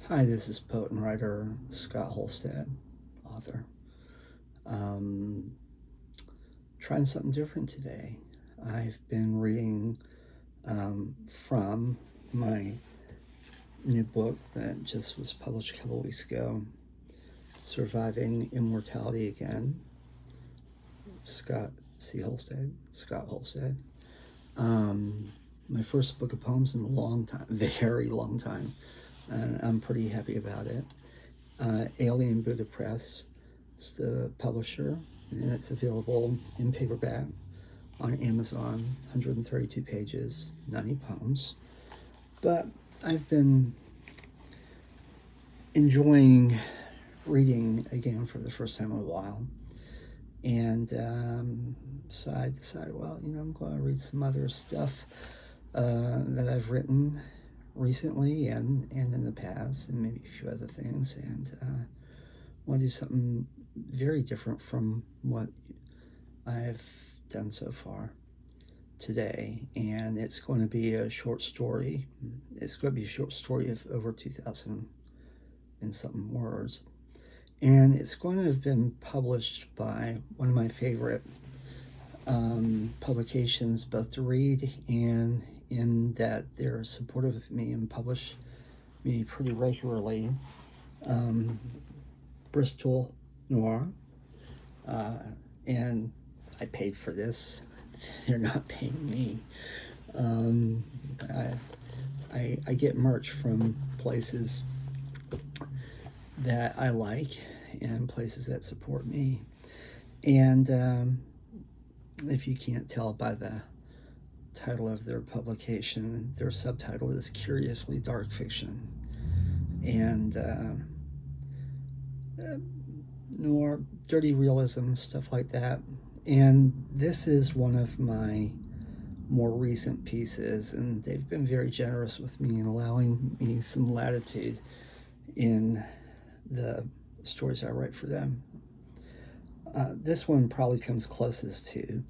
Hi, this is poet and writer Scott Holstad, author. Um, Trying something different today. I've been reading from my new book that just was published a couple weeks ago, Surviving Immortality Again, Scott C Holstad, Scott Holstad. My first book of poems in a long time, very long time, and I'm pretty happy about it. Alien Buddha Press is the publisher, and it's available in paperback on Amazon, 132 pages, 90 poems. But I've been enjoying reading again for the first time in a while. And so I decided, well, I'm going to read some other stuff that I've written recently and in the past, and maybe a few other things. And want to do something very different from what I've done so far today. And it's going to be a short story. It's going to be a short story of over 2,000 and something words. And it's going to have been published by one of my favorite publications, both to read and in that they're supportive of me and publish me pretty regularly. Bristol Noir. And I paid for this. They're not paying me. I get merch from places that I like and places that support me. And if you can't tell by the title of their publication, their subtitle is Curiously Dark Fiction. And noir, dirty realism, stuff like that. And this is one of my more recent pieces, and they've been very generous with me in allowing me some latitude in the stories I write for them. This one probably comes closest to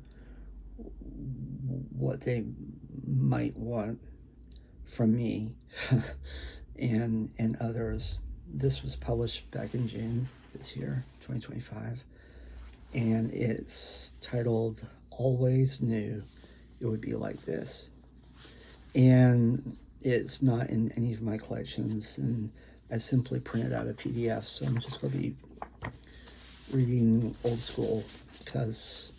what they might want from me and others. This was published back in June this year, 2025, and it's titled Always Knew It Would Be Like This. And it's not in any of my collections, and I simply printed out a PDF, so I'm just going to be reading old school because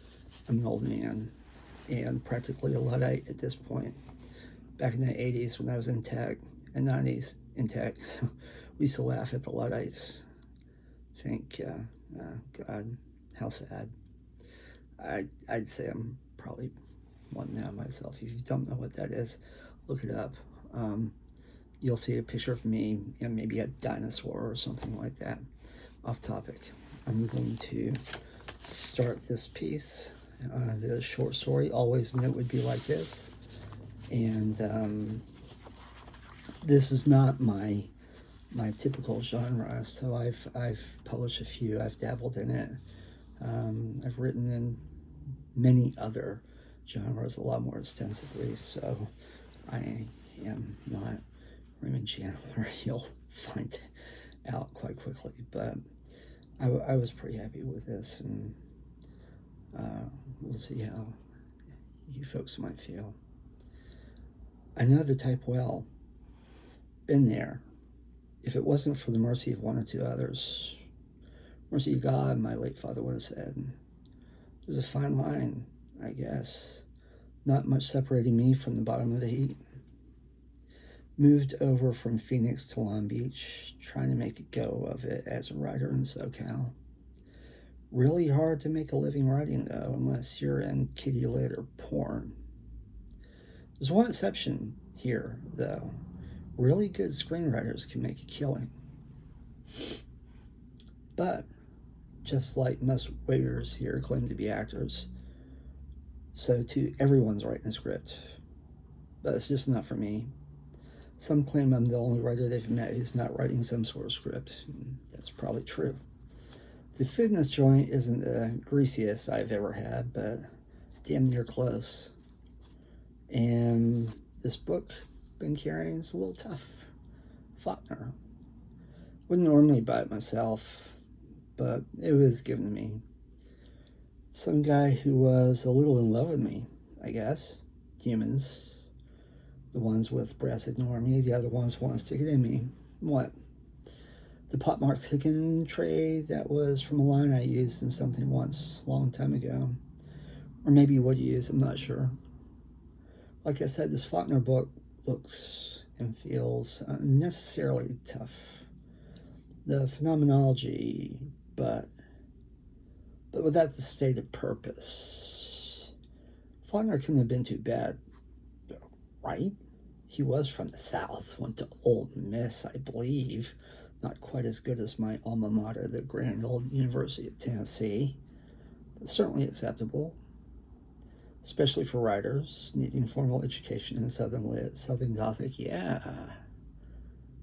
I'm an old man and practically a Luddite at this point. Back in the 80s when I was in tech, and 90s in tech, we used to laugh at the Luddites. Think, God, how sad. I'd say I'm probably one now myself. If you don't know what that is, look it up. You'll see a picture of me and maybe a dinosaur or something like that. Off topic. I'm going to start this piece, the short story. Always Knew It Would Be Like This. And this is not my typical genre, so I've published a few. I've dabbled in it. I've written in many other genres a lot more extensively, so I am not Raymond Chandler. You'll find out quite quickly, but I was pretty happy with this, and we'll see how you folks might feel. I know the type well. Been there. If it wasn't for the mercy of one or two others, mercy of God, my late father would have said. There's a fine line, I guess. Not much separating me from the bottom of the heap. Moved over from Phoenix to Long Beach, trying to make a go of it as a writer in SoCal. Really hard to make a living writing, though, unless you're in kitty lit or porn. There's one exception here, though. Really good screenwriters can make a killing. But, just like most waiters here claim to be actors, so too everyone's writing a script. But it's just not for me. Some claim I'm the only writer they've met who's not writing some sort of script. That's probably true. The fitness joint isn't the greasiest I've ever had, but damn near close. And this book been carrying is a little tough. Faulkner. Wouldn't normally buy it myself, but it was given to me. Some guy who was a little in love with me, I guess. Humans. The ones with breasts ignore me, the other ones want to stick it in me. What? The Pop Mart chicken tray that was from a line I used in something once, a long time ago. Or maybe would use, I'm not sure. Like I said, this Faulkner book looks and feels unnecessarily tough. The phenomenology, but without the stated purpose. Faulkner couldn't have been too bad, right? He was from the South, went to Ole Miss, I believe. Not quite as good as my alma mater, the grand old University of Tennessee, but certainly acceptable, especially for writers needing formal education in Southern Lit, Southern Gothic, yeah.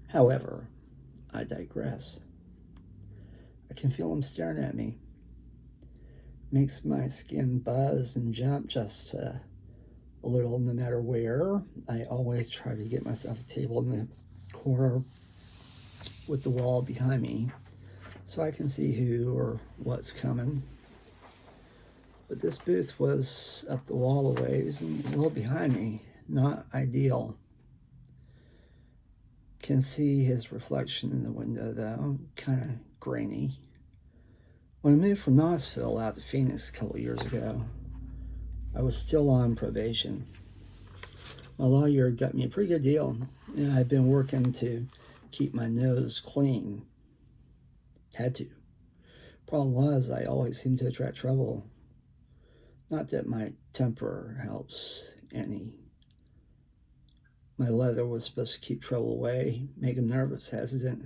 However, I digress. I can feel him staring at me. Makes my skin buzz and jump just a little no matter where. I always try to get myself a table in the corner with the wall behind me so I can see who or what's coming. But this booth was up the wall a ways and a little behind me. Not ideal. Can see his reflection in the window though, kind of grainy. When I moved from Knoxville out to Phoenix a couple years ago, I was still on probation. My lawyer got me a pretty good deal, and I've been working to keep my nose clean. Had to. Problem was, I always seemed to attract trouble. Not that my temper helps any. My leather was supposed to keep trouble away, make him nervous, hesitant.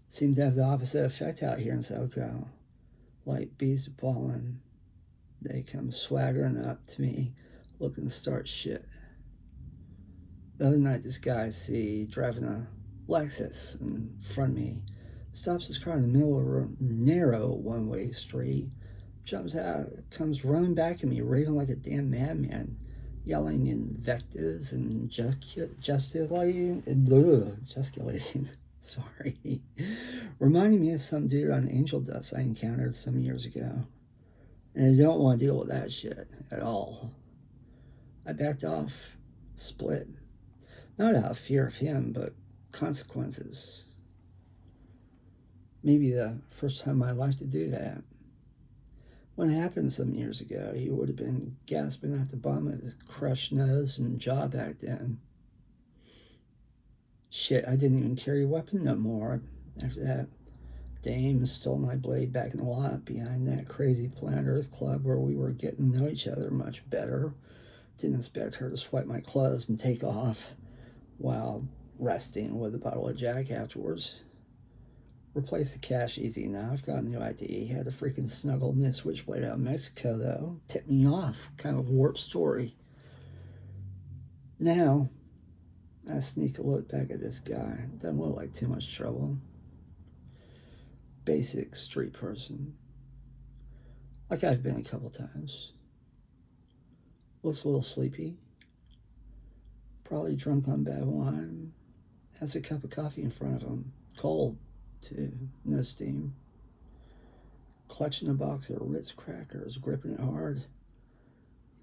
Seemed to have the opposite effect out here in SoCal. Like bees of pollen. They come swaggering up to me, looking to start shit. The other night, this guy I see driving a Lexus in front of me, stops his car in the middle of a narrow one-way street, jumps out, comes running back at me, raving like a damn madman, yelling invectives and gesticulating, sorry, reminding me of some dude on Angel Dust I encountered some years ago. And I don't want to deal with that shit at all. I backed off, split. Not out of fear of him, but consequences. Maybe the first time in my life to do that. When it happened some years ago, he would have been gasping at the bottom of his crushed nose and jaw back then. Shit, I didn't even carry a weapon no more after that. Dame stole my blade back in the lot behind that crazy Planet Earth club where we were getting to know each other much better. Didn't expect her to swipe my clothes and take off while resting with a bottle of Jack afterwards. Replaced the cash easy enough, got a new ID, had a freaking snuggle in the switchblade out of Mexico though. Tipped me off, kind of warped story. Now, I sneak a look back at this guy. Doesn't look like too much trouble. Basic street person. Like I've been a couple times. Looks a little sleepy. Probably drunk on bad wine. Has a cup of coffee in front of him. Cold, too. No steam. Clutching a box of Ritz crackers, gripping it hard.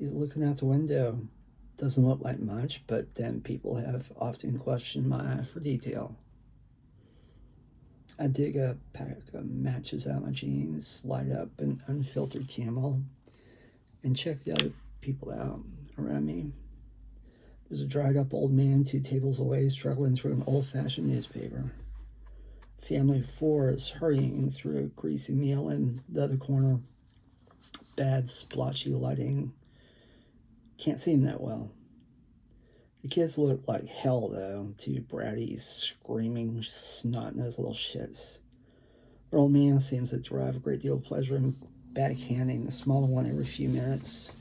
He's looking out the window. Doesn't look like much, but then people have often questioned my eye for detail. I dig a pack of matches out my jeans, light up an unfiltered Camel, and check the other people out around me. There's a dried up old man 2 tables away struggling through an old-fashioned newspaper. Family of 4 is hurrying through a greasy meal in the other corner. Bad splotchy lighting. Can't see him that well. The kids look like hell, though. 2 bratty, screaming, snot-nosed little shits. The old man seems to derive a great deal of pleasure in backhanding the smaller one every few minutes.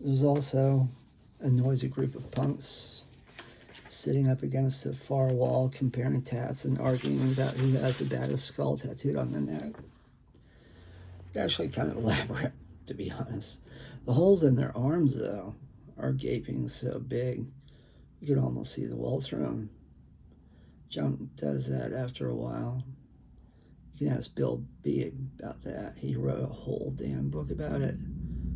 There's also a noisy group of punks sitting up against a far wall, comparing tats and arguing about who has the baddest skull tattooed on their neck. Actually kind of elaborate, to be honest. The holes in their arms, though, are gaping so big you can almost see the wall through them. Junk does that after a while. You can ask Bill B about that. He wrote a whole damn book about it.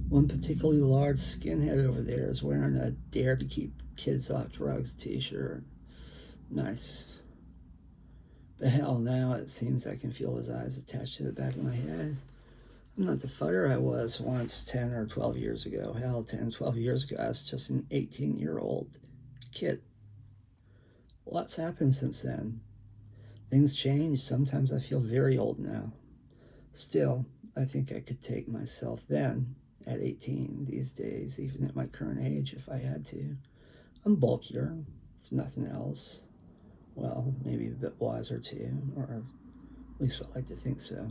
One particularly large skinhead over there is wearing a Dare to Keep Kids Off Drugs t-shirt. Nice. But hell, now it seems I can feel his eyes attached to the back of my head. I'm not the fighter I was once 10 or 12 years ago. Hell, 10, 12 years ago, I was just an 18-year-old kid. Lots happened since then. Things change. Sometimes I feel very old now. Still, I think I could take myself then, at 18, these days, even at my current age, if I had to. I'm bulkier, if nothing else. Well, maybe a bit wiser too, or at least I like to think so.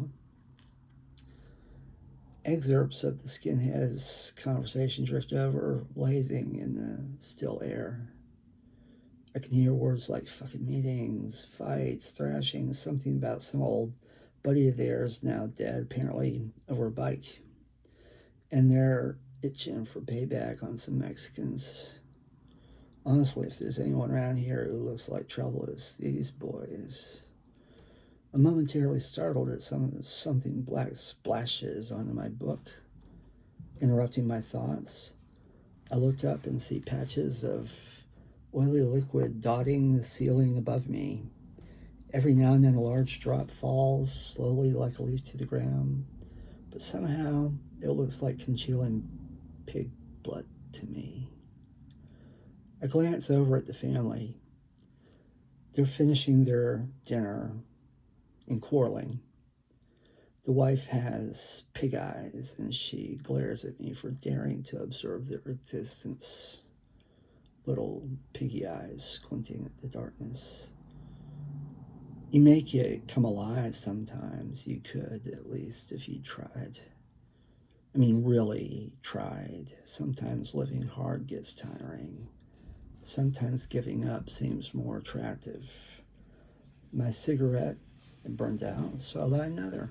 Excerpts of the skinhead's conversation drift over, blazing in the still air. I can hear words like fucking meetings, fights, thrashing, something about some old buddy of theirs now dead, apparently over a bike. And they're itching for payback on some Mexicans. Honestly, if there's anyone around here who looks like trouble, it's these boys. I'm momentarily startled at something black splashes onto my book, interrupting my thoughts. I look up and see patches of oily liquid dotting the ceiling above me. Every now and then a large drop falls slowly like a leaf to the ground, but somehow it looks like congealing pig blood to me. I glance over at the family. They're finishing their dinner and quarreling. The wife has pig eyes, and she glares at me for daring to observe their existence. Little piggy eyes squinting at the darkness. You make it come alive sometimes. You could, at least, if you tried. I mean, really tried. Sometimes living hard gets tiring. Sometimes giving up seems more attractive. My cigarette had burned out, so I light another.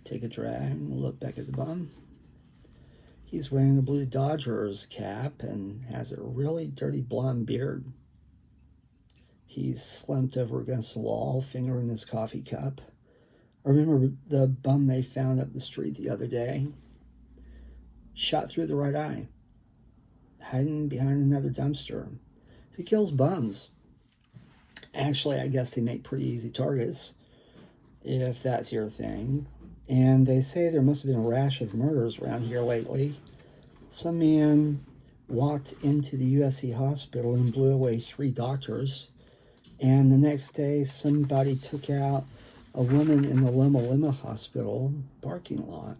Take a drag and look back at the bum. He's wearing a blue Dodgers cap and has a really dirty blonde beard. He's slumped over against the wall, fingering his coffee cup. I remember the bum they found up the street the other day. Shot through the right eye. Hiding behind another dumpster. Who kills bums? Actually, I guess they make pretty easy targets, if that's your thing. And they say there must have been a rash of murders around here lately. Some man walked into the USC hospital and blew away 3 doctors. And the next day, somebody took out a woman in the Loma Lima hospital parking lot.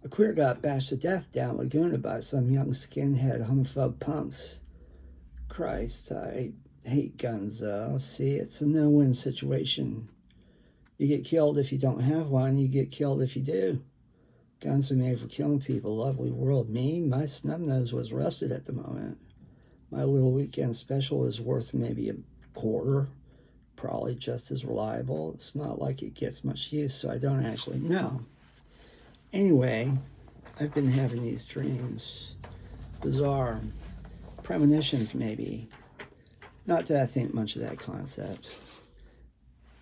A queer got bashed to death down Laguna by some young skinhead homophobe punks. Christ, I hate guns, though. See, it's a no-win situation. You get killed if you don't have one. You get killed if you do. Guns are made for killing people. Lovely world. Me, my snub nose was rusted at the moment. My little weekend special is worth maybe a quarter. Probably just as reliable. It's not like it gets much use, so I don't actually know. Anyway, I've been having these dreams. Bizarre. Premonitions, maybe. Not that I think much of that concept.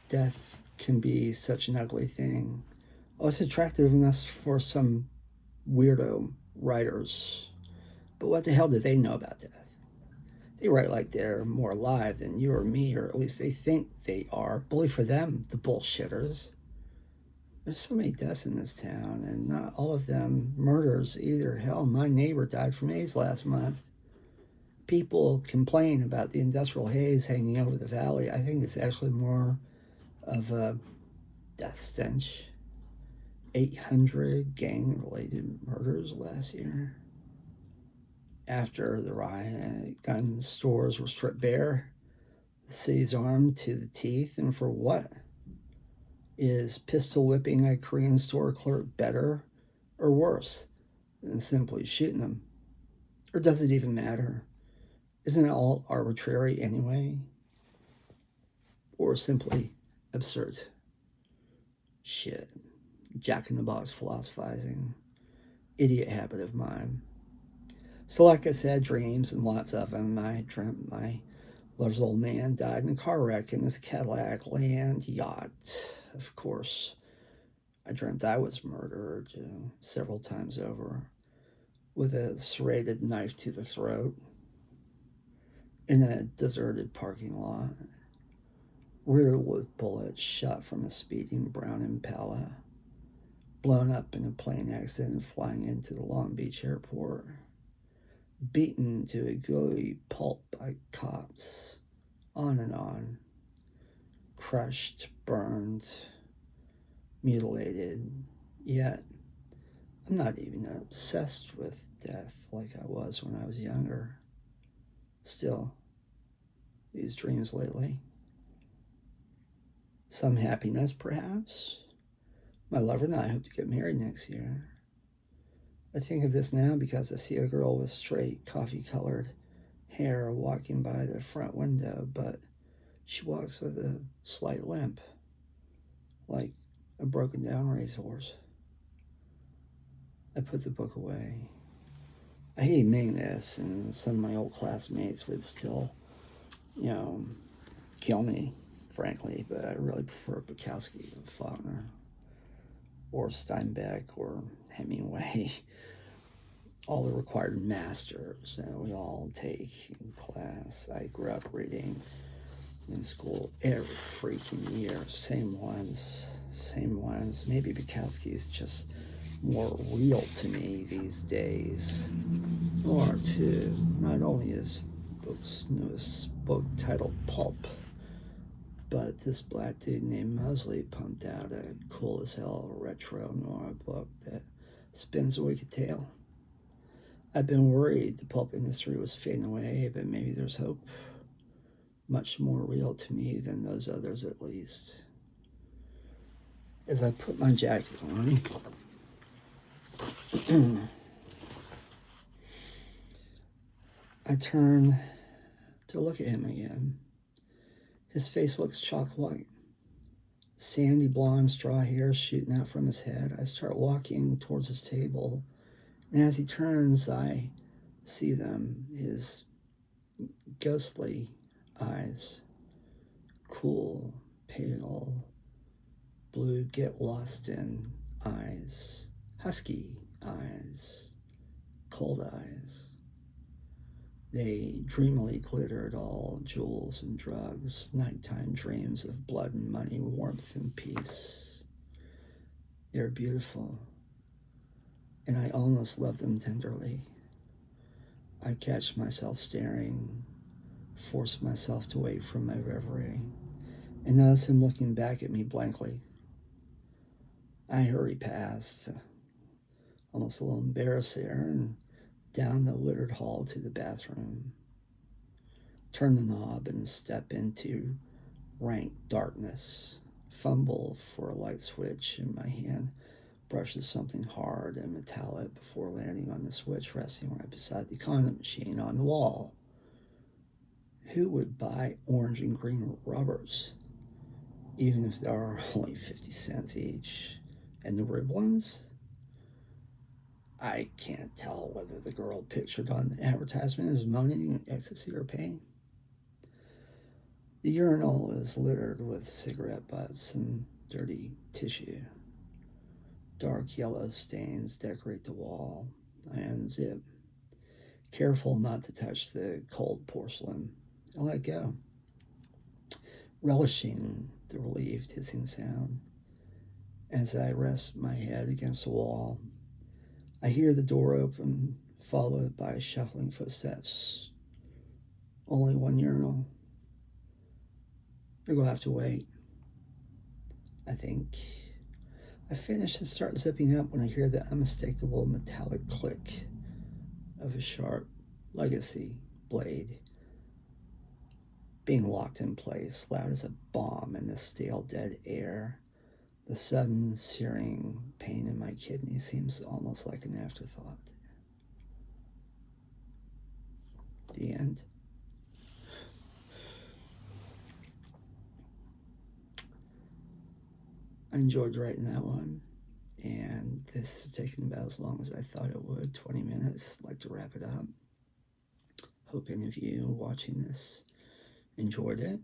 Death can be such an ugly thing. Oh, it's attractive enough for some weirdo writers. But what the hell do they know about death? They write like they're more alive than you or me, or at least they think they are. Bully for them, the bullshitters. There's so many deaths in this town, and not all of them murders either. Hell, my neighbor died from AIDS last month. People complain about the industrial haze hanging over the valley. I think it's actually more of a death stench. 800 gang-related murders last year. After the riot, gun stores were stripped bare. The city's armed to the teeth, and for what? Is pistol whipping a Korean store clerk better or worse than simply shooting them? Or does it even matter? Isn't it all arbitrary anyway? Or simply absurd? Shit. Jack-in-the-box philosophizing. Idiot habit of mine. So like I said, dreams and lots of them. I dreamt my Lover's old man died in a car wreck in his Cadillac land yacht. Of course, I dreamt I was murdered several times over with a serrated knife to the throat in a deserted parking lot, riddled with bullets shot from a speeding brown Impala, blown up in a plane accident flying into the Long Beach airport, beaten to a gooey pulp by cops, on and on, crushed, burned, mutilated. Yet, I'm not even obsessed with death like I was when I was younger. Still, these dreams lately. Some happiness, perhaps. My lover and I hope to get married next year. I think of this now because I see a girl with straight, coffee-colored hair walking by the front window, but she walks with a slight limp, like a broken-down racehorse. I put the book away. I hate admitting this, and some of my old classmates would still, kill me, frankly, but I really prefer Bukowski and Faulkner, or Steinbeck, or Hemingway. All the required masters that we all take in class. I grew up reading in school every freaking year. Same ones. Maybe Bukowski's just more real to me these days. Or too, not only his newest book titled Pulp, but this black dude named Mosley pumped out a cool as hell retro noir book that spins a wicked tale. I've been worried the pulp industry was fading away, but maybe there's hope. Much more real to me than those others, at least. As I put my jacket on, I turn to look at him again. His face looks chalk white. Sandy blonde straw hair shooting out from his head. I start walking towards his table, and as he turns, I see them, his ghostly eyes, cool, pale, blue, get lost in eyes, husky eyes, cold eyes. They dreamily glittered, all jewels and drugs, nighttime dreams of blood and money, warmth and peace. They're beautiful, and I almost love them tenderly. I catch myself staring, force myself to wake from my reverie, and notice him looking back at me blankly. I hurry past, almost a little embarrassed there, and down the littered hall to the bathroom. Turn the knob and step into rank darkness. Fumble for a light switch, and my hand brushes something hard and metallic before landing on the switch resting right beside the condom machine on the wall. Who would buy orange and green rubbers, even if they are only 50 cents each? And the rib ones? I can't tell whether the girl pictured on the advertisement is moaning in ecstasy or pain. The urinal is littered with cigarette butts and dirty tissue. Dark yellow stains decorate the wall. I unzip, careful not to touch the cold porcelain. I let go, relishing the relieved hissing sound. As I rest my head against the wall, I hear the door open, followed by shuffling footsteps. Only one urinal. You're going to have to wait, I think. I finish and start zipping up when I hear the unmistakable metallic click of a sharp legacy blade being locked in place, loud as a bomb in the stale, dead air. The sudden searing pain in my kidney seems almost like an afterthought. The end. I enjoyed writing that one, and this has taken about as long as I thought it would, 20 minutes. I'd like to wrap it up. Hope any of you watching this enjoyed it.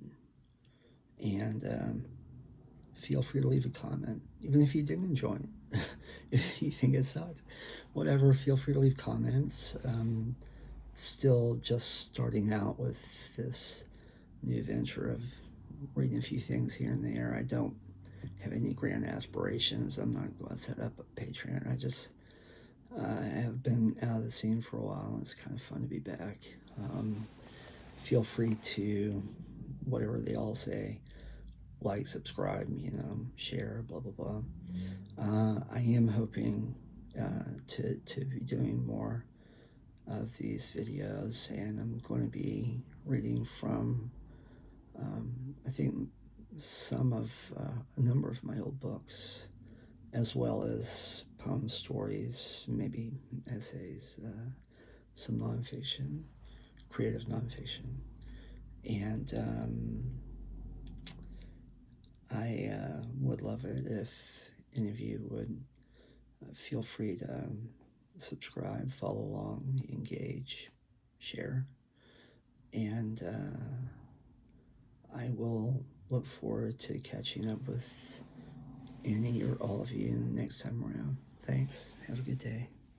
And feel free to leave a comment, even if you didn't enjoy it. If you think it sucked, whatever, feel free to leave comments. Still just starting out with this new venture of reading a few things here and there. I don't have any grand aspirations. I'm not going to set up a Patreon. I have been out of the scene for a while, and it's kind of fun to be back. Feel free to, whatever they all say, like, subscribe, share, blah, blah, blah. I am hoping to be doing more of these videos, and I'm going to be reading from, I think, a number of my old books, as well as poems, stories, maybe essays, some nonfiction, creative nonfiction. And I would love it if any of you would feel free to subscribe, follow along, engage, share, and I will look forward to catching up with any or all of you next time around. Thanks. Have a good day.